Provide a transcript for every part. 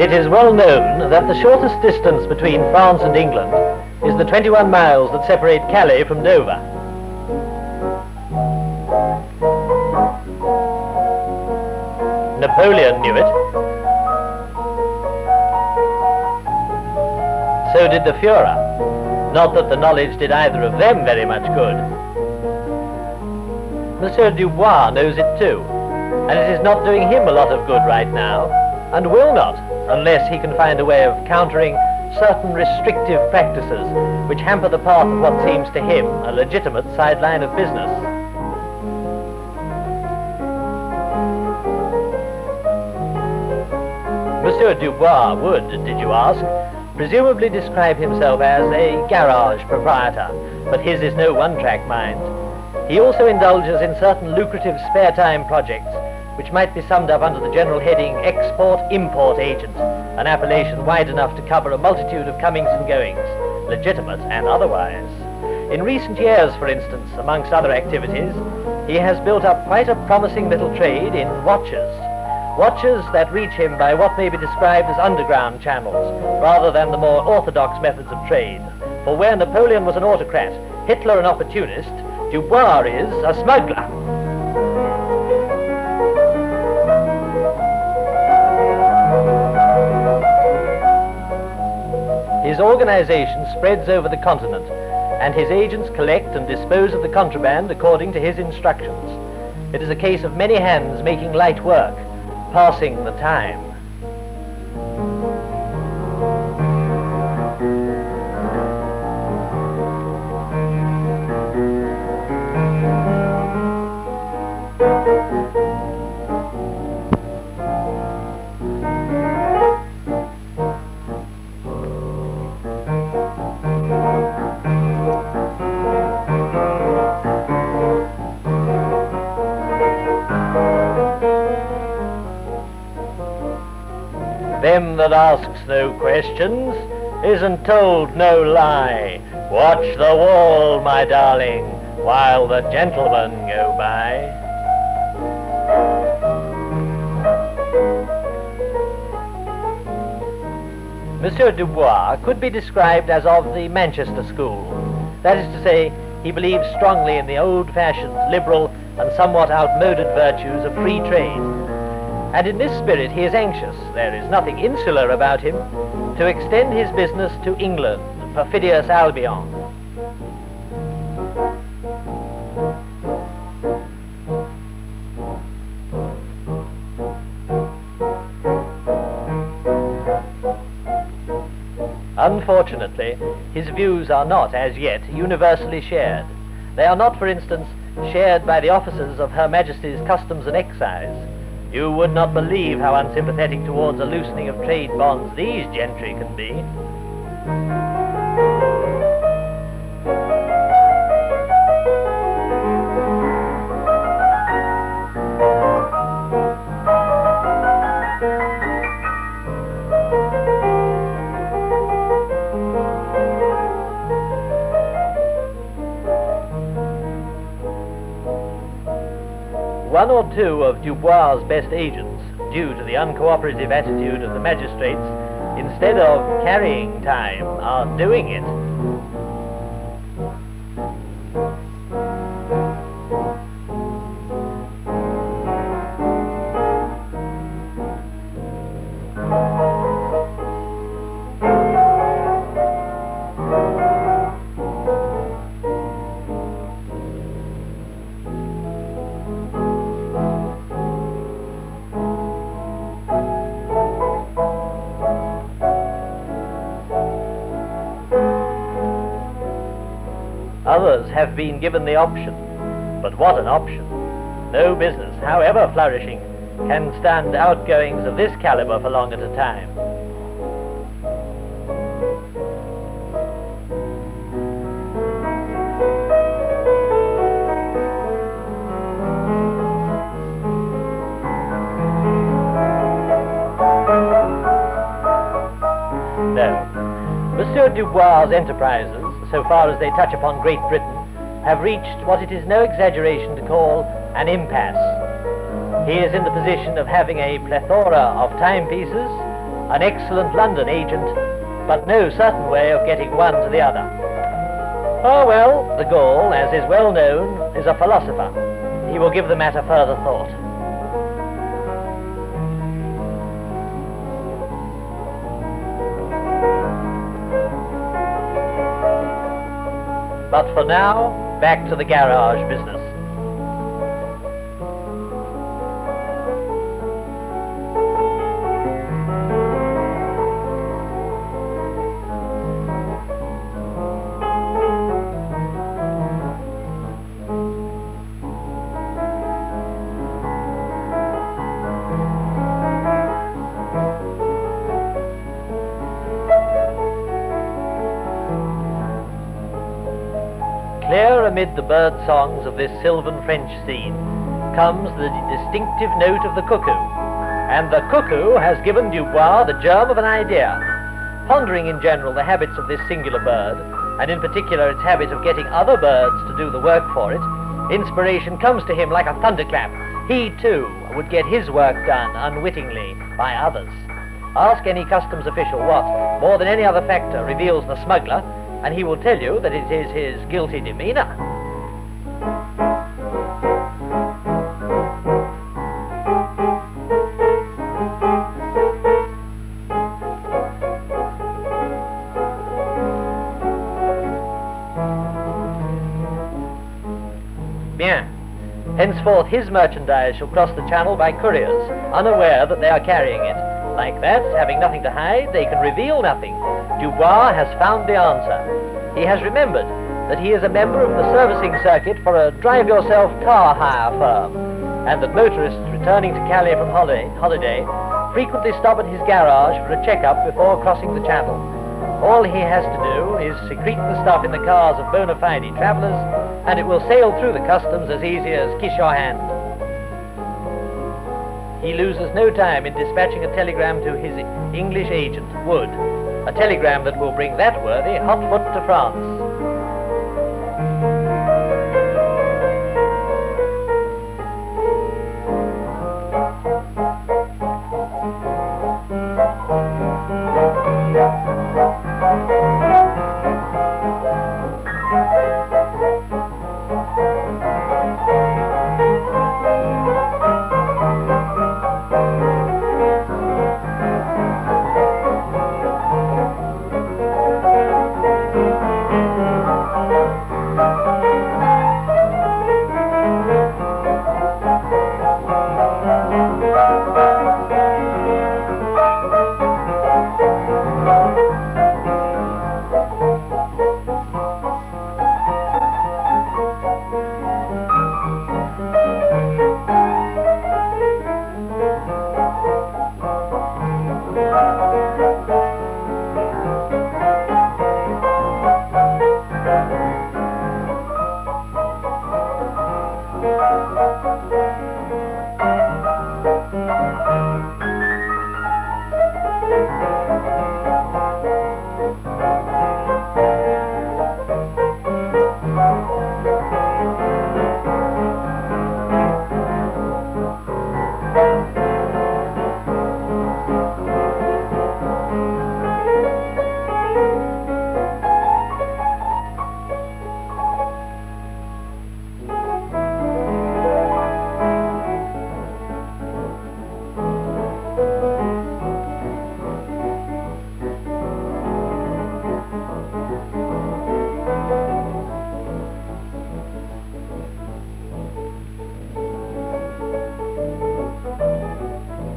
It is well known that the shortest distance between France and England is the 21 miles that separate Calais from Dover. Napoleon knew it. So did the Führer. Not that the knowledge did either of them very much good. Monsieur Dubois knows it too, and it is not doing him a lot of good right now, and will not, unless he can find a way of countering certain restrictive practices which hamper the path of what seems to him a legitimate sideline of business. Monsieur Dubois would, did you ask, presumably describe himself as a garage proprietor, but his is no one-track mind. He also indulges in certain lucrative spare-time projects which might be summed up under the general heading export-import agent, an appellation wide enough to cover a multitude of comings and goings, legitimate and otherwise. In recent years, for instance, amongst other activities, he has built up quite a promising little trade in watches. Watches that reach him by what may be described as underground channels, rather than the more orthodox methods of trade. For where Napoleon was an autocrat, Hitler an opportunist, Dubois is a smuggler. His organization spreads over the continent, and his agents collect and dispose of the contraband according to his instructions. It is a case of many hands making light work, passing the time. Them that asks no questions isn't told no lie. Watch the wall, my darling, while the gentlemen go by. Monsieur Dubois could be described as of the Manchester school. That is to say, he believes strongly in the old-fashioned, liberal, and somewhat outmoded virtues of free trade. And in this spirit he is anxious, there is nothing insular about him, to extend his business to England, perfidious Albion. Unfortunately, his views are not, as yet, universally shared. They are not, for instance, shared by the officers of Her Majesty's Customs and Excise. You would not believe how unsympathetic towards a loosening of trade bonds these gentry can be. One or two of Dubois' best agents, due to the uncooperative attitude of the magistrates, instead of carrying time, are doing it. Others have been given the option, but what an option! No business, however flourishing, can stand outgoings of this caliber for long at a time. Monsieur Dubois' enterprises, so far as they touch upon Great Britain, have reached what it is no exaggeration to call an impasse. He is in the position of having a plethora of timepieces, an excellent London agent, but no certain way of getting one to the other. Oh well, the Gaul, as is well known, is a philosopher. He will give the matter further thought. But for now, back to the garage business. Clear amid the bird songs of this sylvan French scene comes the distinctive note of the cuckoo, and the cuckoo has given Dubois the germ of an idea. Pondering in general the habits of this singular bird, and in particular its habit of getting other birds to do the work for it, inspiration comes to him like a thunderclap. He, too, would get his work done unwittingly by others. Ask any customs official what, more than any other factor, reveals the smuggler, and he will tell you that it is his guilty demeanor. Bien. Henceforth his merchandise shall cross the channel by couriers, unaware that they are carrying it. Like that, having nothing to hide, they can reveal nothing. Dubois has found the answer. He has remembered that he is a member of the servicing circuit for a drive-yourself car hire firm, and that motorists returning to Calais from holiday frequently stop at his garage for a checkup before crossing the channel. All he has to do is secrete the stuff in the cars of bona fide travellers, and it will sail through the customs as easy as kiss your hand. He loses no time in dispatching a telegram to his English agent, Wood, a telegram that will bring that worthy hot foot to France.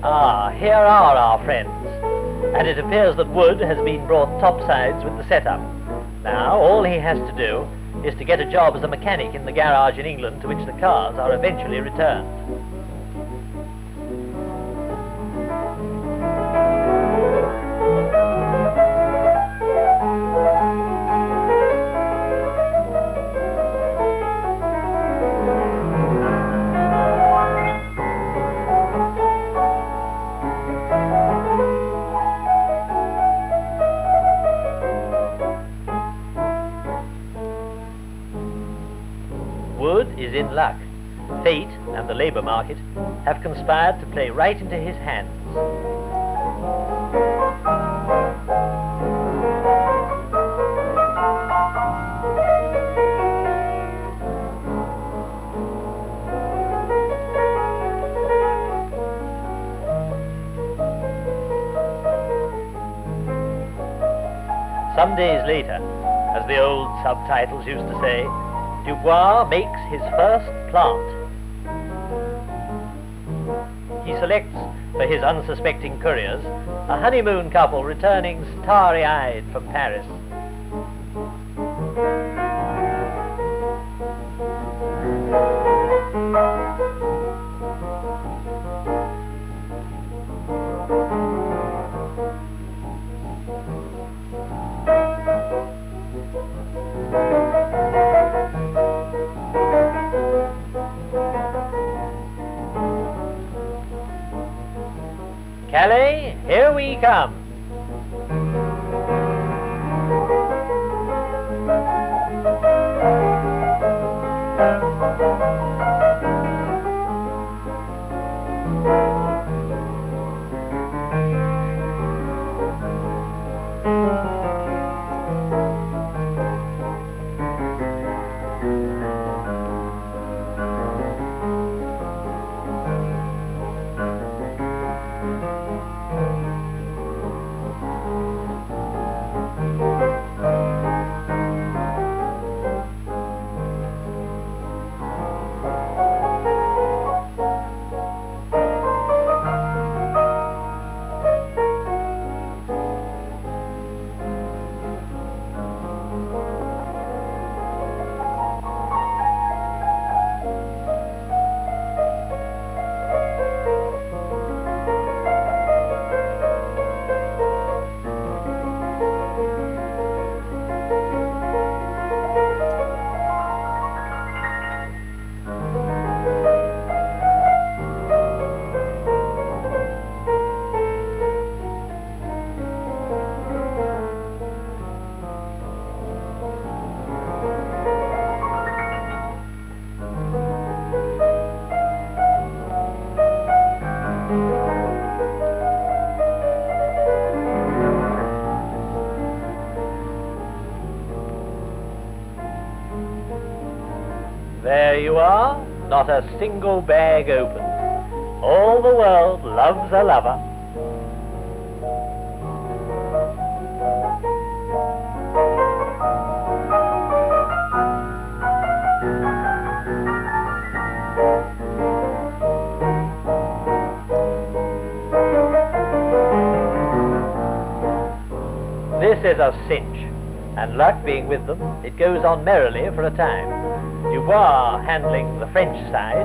Ah, here are our friends, and it appears that Wood has been brought topsides with the setup. Now, all he has to do is to get a job as a mechanic in the garage in England to which the cars are eventually returned. luck. Fate and the labour market have conspired to play right into his hands. Some days later, as the old subtitles used to say, Dubois makes his first plant. He selects for his unsuspecting couriers a honeymoon couple returning starry-eyed from Paris. Calais, here we come. There you are, not a single bag opened. All the world loves a lover. This is a cinch, and luck being with them, it goes on merrily for a time. Dubois handling the French side,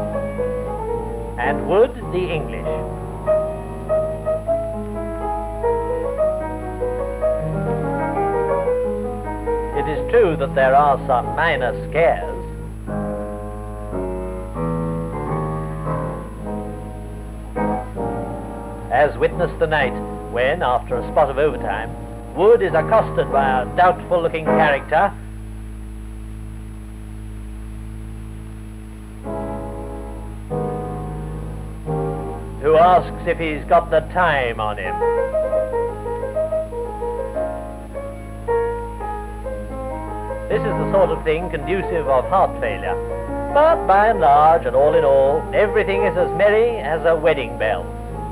and Wood the English. It is true that there are some minor scares. As witness the night when, after a spot of overtime, Wood is accosted by a doubtful-looking character who asks if he's got the time on him. This is the sort of thing conducive of heart failure. But by and large, and all in all, everything is as merry as a wedding bell,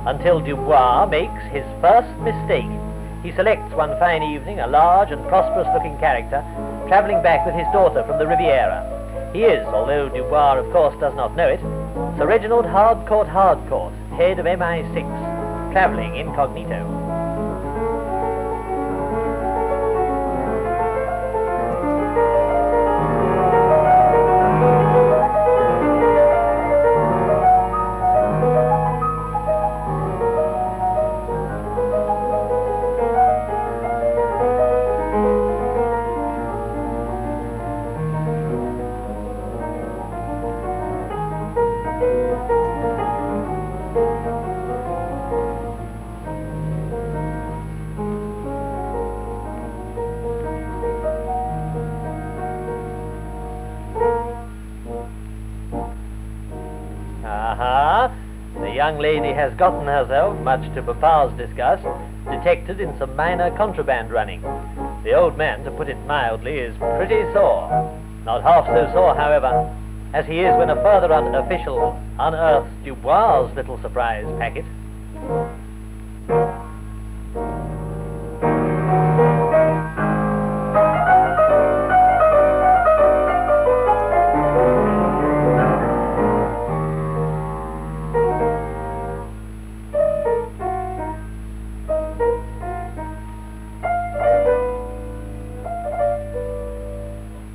until Dubois makes his first mistake. He selects one fine evening a large and prosperous-looking character travelling back with his daughter from the Riviera. He is, although Dubois of course does not know it, Sir Reginald Harcourt, head of MI6, travelling incognito. young lady has gotten herself, much to Papa's disgust, detected in some minor contraband running. The old man, to put it mildly, is pretty sore. Not half so sore, however, as he is when a further official unearths Dubois' little surprise packet.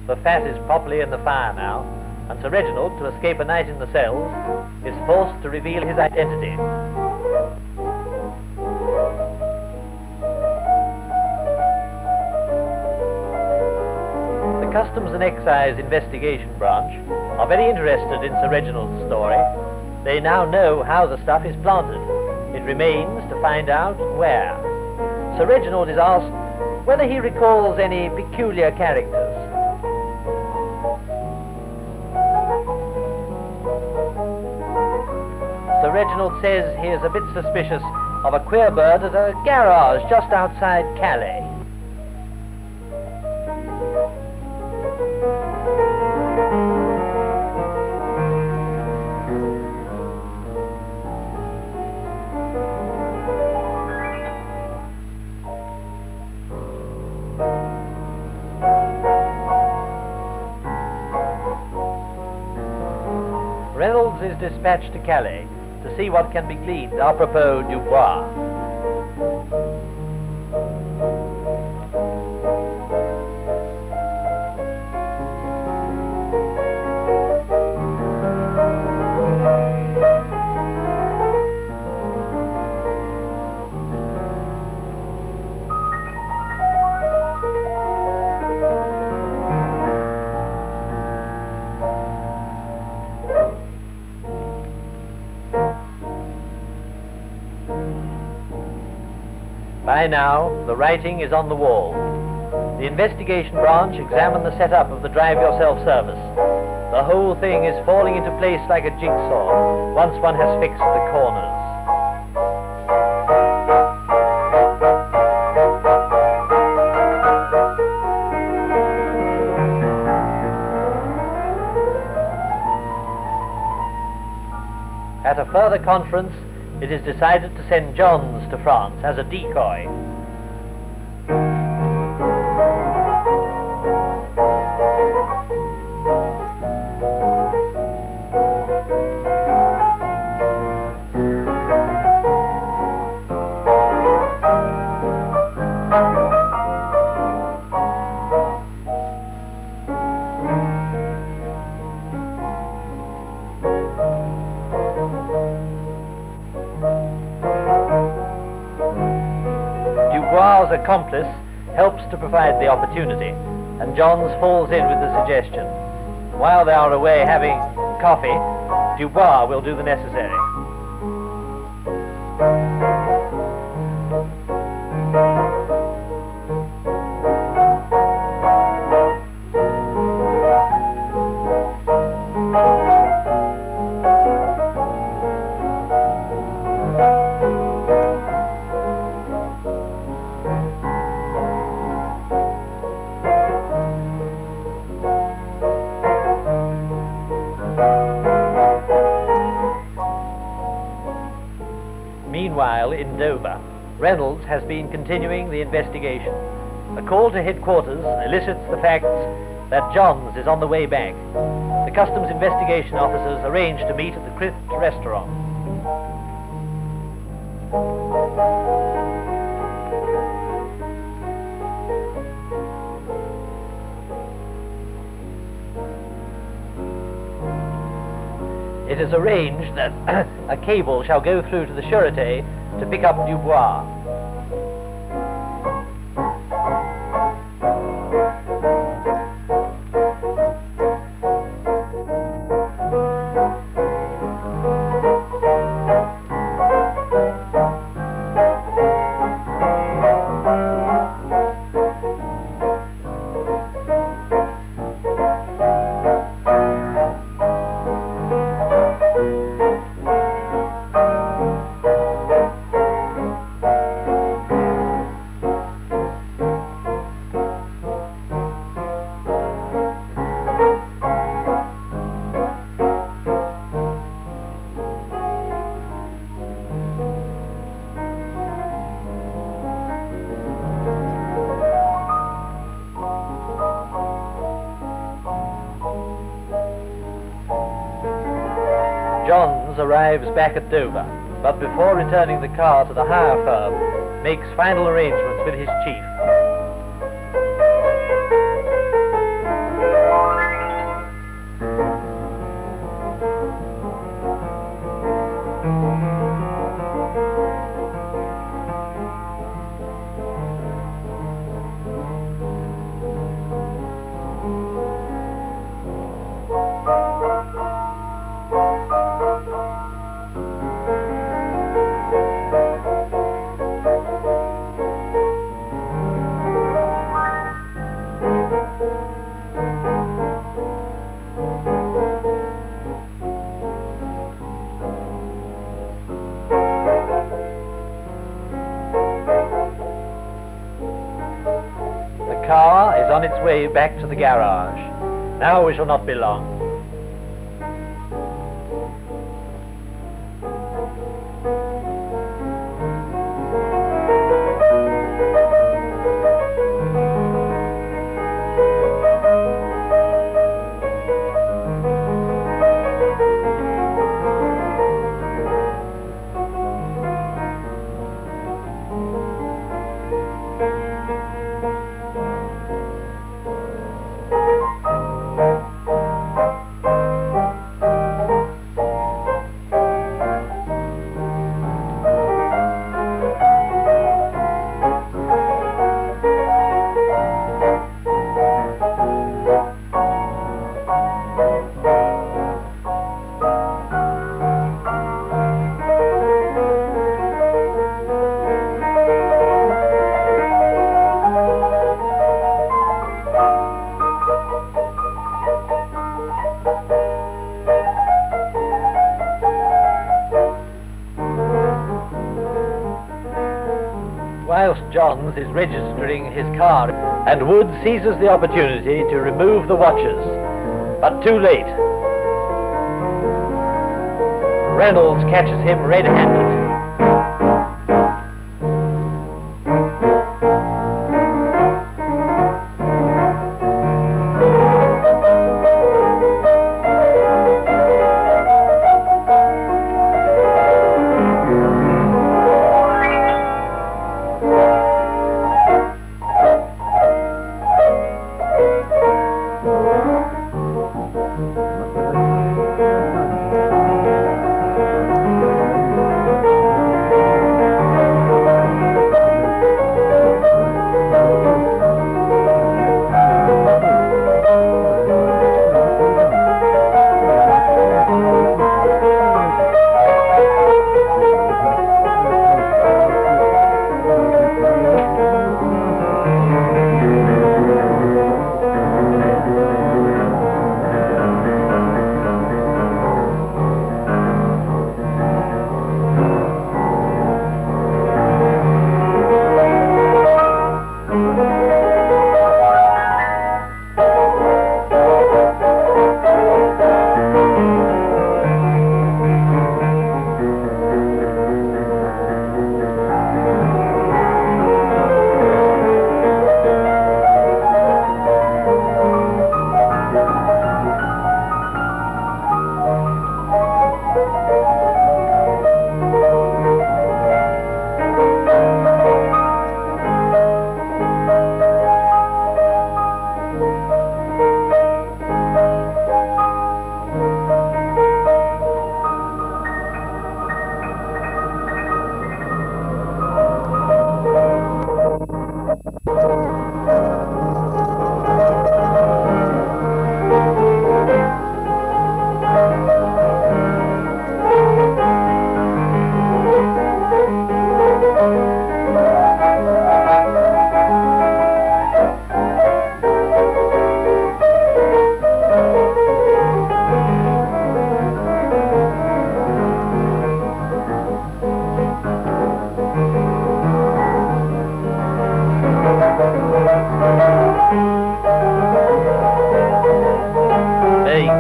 The fat is properly in the fire now, and Sir Reginald, to escape a night in the cells, is forced to reveal his identity. The Customs and Excise Investigation Branch are very interested in Sir Reginald's story. They now know how the stuff is planted. It remains to find out where. Sir Reginald is asked whether he recalls any peculiar characters. Sir Reginald says he is a bit suspicious of a queer bird at a garage just outside Calais. Reynolds is dispatched to Calais to see what can be gleaned apropos Dubois. By now, the writing is on the wall. The investigation branch examine the setup of the drive-yourself service. The whole thing is falling into place like a jigsaw once one has fixed the corners. At a further conference, it is decided to send Johns to France as a decoy. Dubois' accomplice helps to provide the opportunity, and Johns falls in with the suggestion. While they are away having coffee, Dubois will do the necessary. Meanwhile, in Dover, Reynolds has been continuing the investigation. A call to headquarters elicits the facts that Johns is on the way back. The Customs investigation officers arrange to meet at the Crypt restaurant. It is arranged that a cable shall go through to the Sûreté to pick up Dubois. arrives back at Dover, but before returning the car to the hire firm, makes final arrangements with his chief. The car is on its way back to the garage. Now we shall not be long. Whilst Johns is registering his car, and Wood seizes the opportunity to remove the watches, but too late. Reynolds catches him red-handed.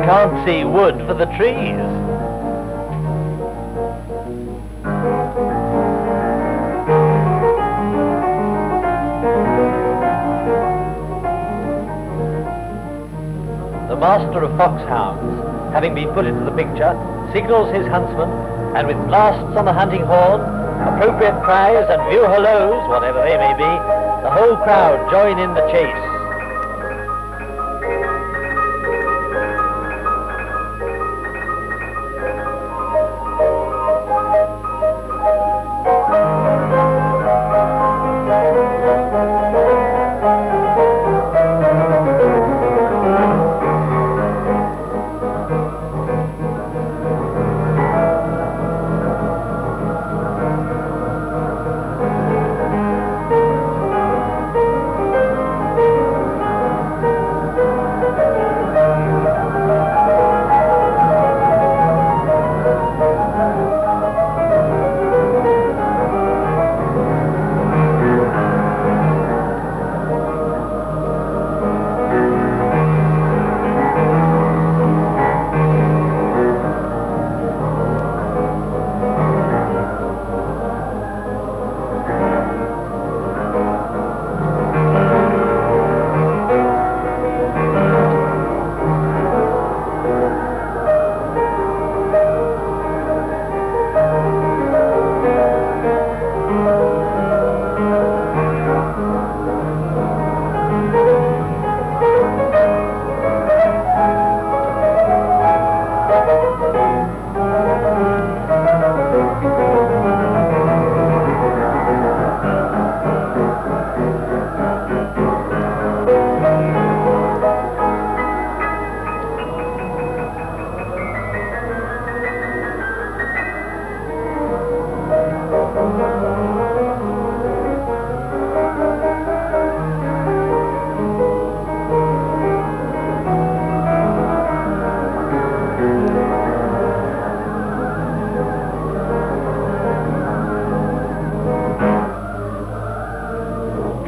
Can't see wood for the trees. The master of foxhounds having been put into the picture, signals his huntsman, and with blasts on the hunting horn, appropriate cries and view halloos, whatever they may be, the whole crowd join in the chase.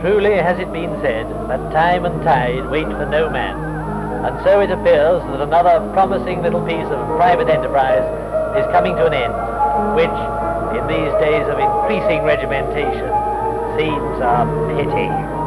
Truly has it been said that time and tide wait for no man, and so it appears that another promising little piece of private enterprise is coming to an end, which, in these days of increasing regimentation, seems a pity.